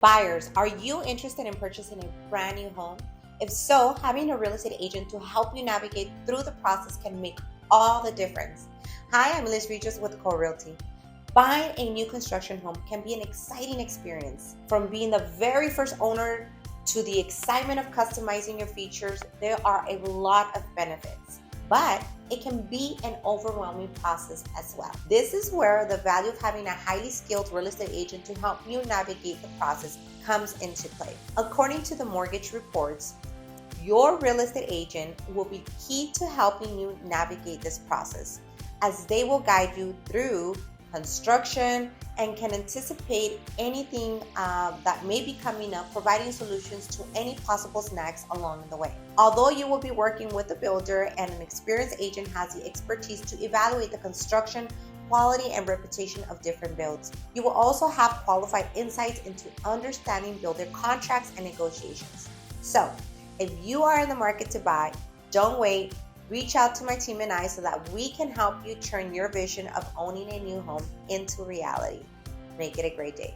Buyers, are you interested in purchasing a brand new home? If so, having a real estate agent to help you navigate through the process can make all the difference. Hi, I'm Liz Regis with Core Realty. Buying a new construction home can be an exciting experience. From being the very first owner to the excitement of customizing your features, there are a lot of benefits. But it can be an overwhelming process as well. This is where the value of having a highly skilled real estate agent to help you navigate the process comes into play. According to the mortgage reports, your real estate agent will be key to helping you navigate this process, as they will guide you through construction and can anticipate anything that may be coming up, providing solutions to any possible snags along the way. Although you will be working with a builder, and an experienced agent has the expertise to evaluate the construction quality and reputation of different builds. You will also have qualified insights into understanding builder contracts and negotiations. So, if you are in the market to buy, don't wait. Reach out to my team and I so that we can help you turn your vision of owning a new home into reality. Make it a great day.